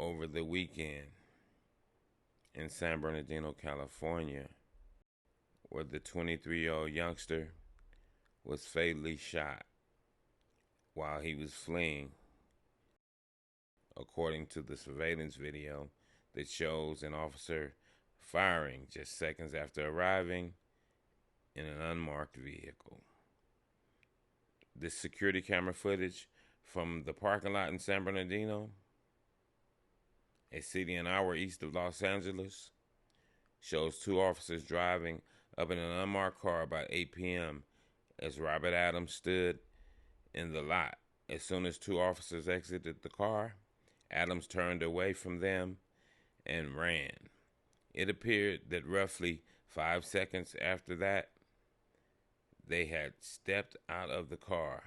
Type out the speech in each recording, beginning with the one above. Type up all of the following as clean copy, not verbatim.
over the weekend in San Bernardino, California, where the 23-year-old youngster was fatally shot while he was fleeing, according to the surveillance video that shows an officer firing just seconds after arriving in an unmarked vehicle. This security camera footage from the parking lot in San Bernardino, a city an hour east of Los Angeles, shows two officers driving up in an unmarked car about 8 p.m. as Robert Adams stood in the lot. As soon as two officers exited the car, Adams turned away from them and ran. It appeared that roughly 5 seconds after that, they had stepped out of the car.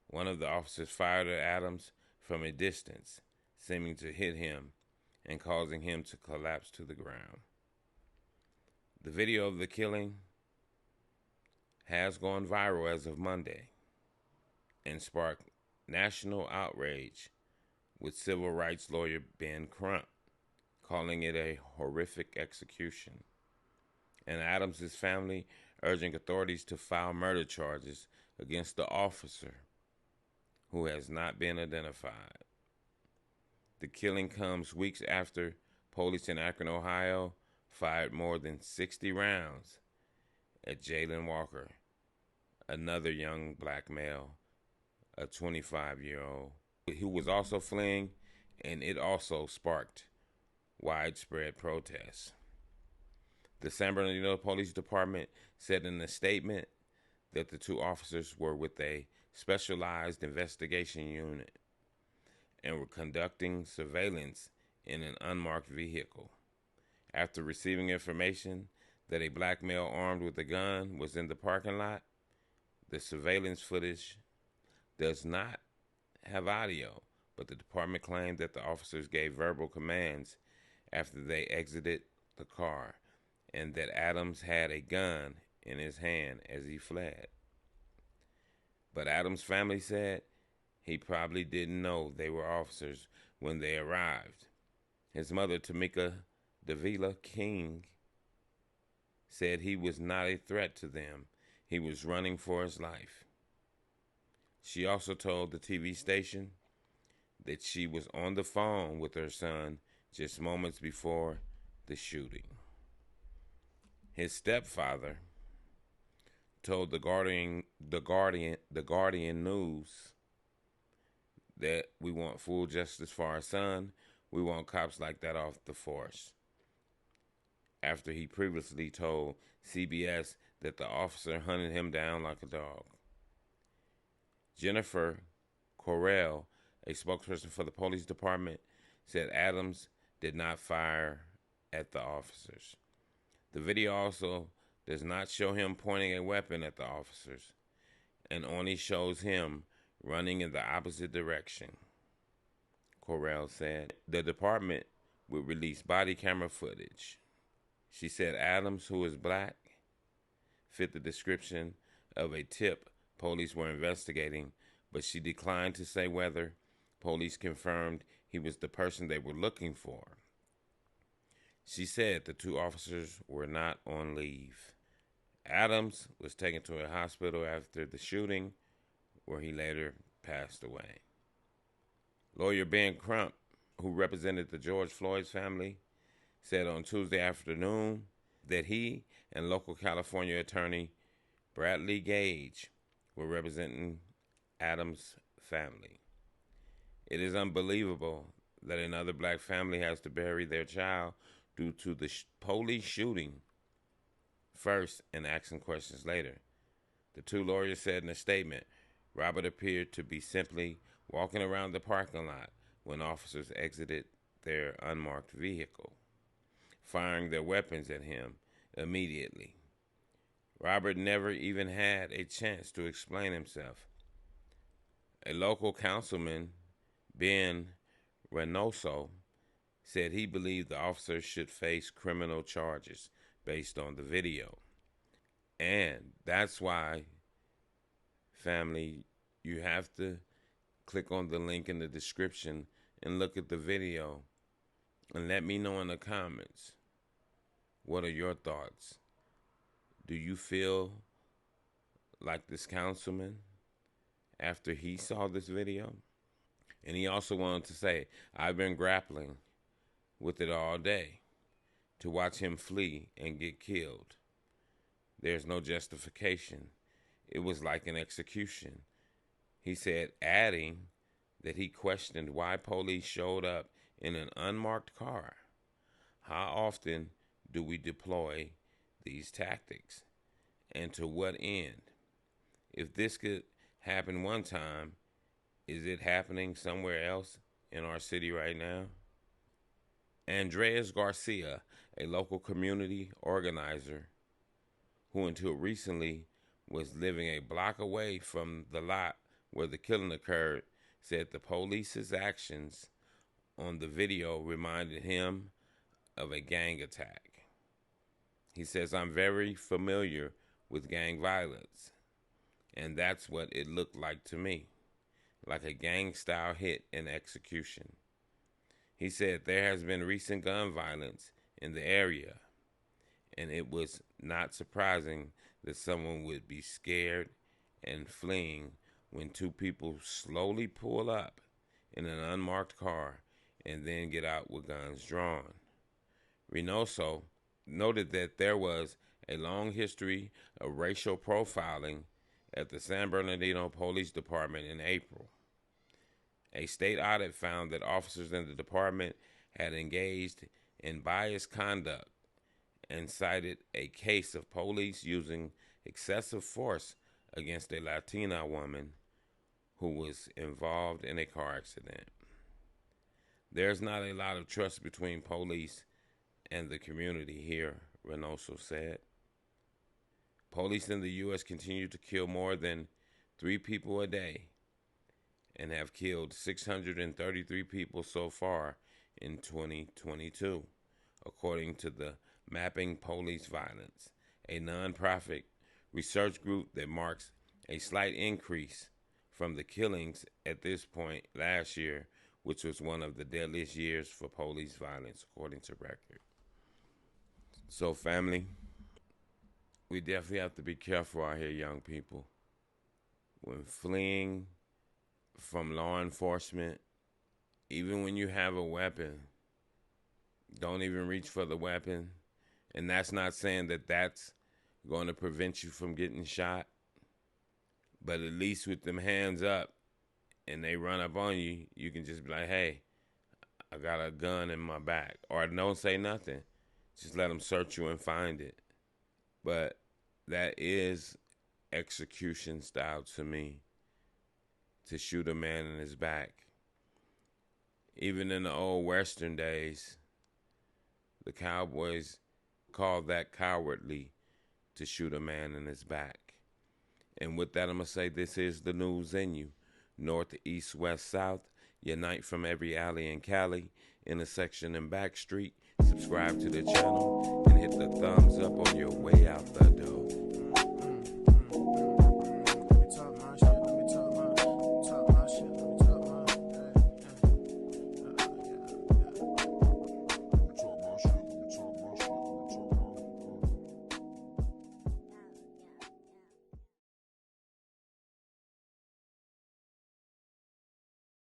One of the officers fired at Adams from a distance, seeming to hit him and causing him to collapse to the ground. The video of the killing has gone viral as of Monday and sparked national outrage, with civil rights lawyer Ben Crump calling it a horrific execution, and Adams's family urging authorities to file murder charges against the officer who has not been identified. The killing comes weeks after police in Akron, Ohio, fired more than 60 rounds at Jayland Walker, another young black male, a 25-year-old, who was also fleeing, and it also sparked widespread protests. The San Bernardino Police Department said in a statement that the two officers were with a specialized investigation unit and were conducting surveillance in an unmarked vehicle. After receiving information that a black male armed with a gun was in the parking lot, the surveillance footage does not have audio, but the department claimed that the officers gave verbal commands after they exited the car and that Adams had a gun in his hand as he fled. But Adams' family said he probably didn't know they were officers when they arrived. His mother, Tamika Davila King, said he was not a threat to them. He was running for his life. She also told the TV station that she was on the phone with her son just moments before the shooting. His stepfather told the Guardian News that we want full justice for our son. We want cops like that off the force, after he previously told CBS that the officer hunted him down like a dog. Jennifer Correll, a spokesperson for the police department, said Adams did not fire at the officers. The video also does not show him pointing a weapon at the officers and only shows him running in the opposite direction. Correll said the department would release body camera footage. She said Adams, who is black, fit the description of a tip police were investigating, but she declined to say whether police confirmed he was the person they were looking for. She said the two officers were not on leave. Adams was taken to a hospital after the shooting, where he later passed away. Lawyer Ben Crump, who represented the George Floyd's family, said on Tuesday afternoon that he and local California attorney Bradley Gage were representing Adams' family. It is unbelievable that another black family has to bury their child due to the police shooting first and asking questions later. The two lawyers said in a statement, Robert appeared to be simply walking around the parking lot when officers exited their unmarked vehicle, firing their weapons at him immediately. Robert never even had a chance to explain himself. A local councilman, Ben Reynoso, said he believed the officers should face criminal charges based on the video. And that's why, family, you have to click on the link in the description and look at the video And let me know in the comments, what are your thoughts? Do you feel like this councilman after he saw this video? And he also wanted to say, I've been grappling with it all day. To watch him flee and get killed, there's no justification. It was like an execution. He said, adding that he questioned why police showed up in an unmarked car. How often do we deploy these tactics? And to what end? If this could happen one time, is it happening somewhere else in our city right now? Andres Garcia, a local community organizer who until recently was living a block away from the lot where the killing occurred, said the police's actions on the video reminded him of a gang attack. He says, I'm very familiar with gang violence, and that's what it looked like to me, like a gang-style hit and execution. He said there has been recent gun violence in the area, and it was not surprising that someone would be scared and fleeing when two people slowly pull up in an unmarked car and then get out with guns drawn. Reynoso noted that there was a long history of racial profiling at the San Bernardino Police Department in April. A state audit found that officers in the department had engaged in biased conduct and cited a case of police using excessive force against a Latina woman who was involved in a car accident. There's not a lot of trust between police and the community here, Reynoso said. Police in the U.S. continue to kill more than 3 people a day and have killed 633 people so far in 2022, according to the Mapping Police Violence, a nonprofit research group that marks a slight increase from the killings at this point last year, which was one of the deadliest years for police violence, according to record. So, family, we definitely have to be careful out here, young people. When fleeing from law enforcement, even when you have a weapon, don't even reach for the weapon. And that's not saying that that's going to prevent you from getting shot. But at least with them hands up and they run up on you, you can just be like, hey, I got a gun in my back. Or don't say nothing. Just let them search you and find it. But that is execution style to me, to shoot a man in his back. Even in the old Western days, the cowboys called that cowardly, to shoot a man in his back. And with that, I'm going to say this is the news in you. North, east, west, south, unite from every alley in Cali, intersection and back street. Subscribe to the channel and hit the thumbs up on your way out the door.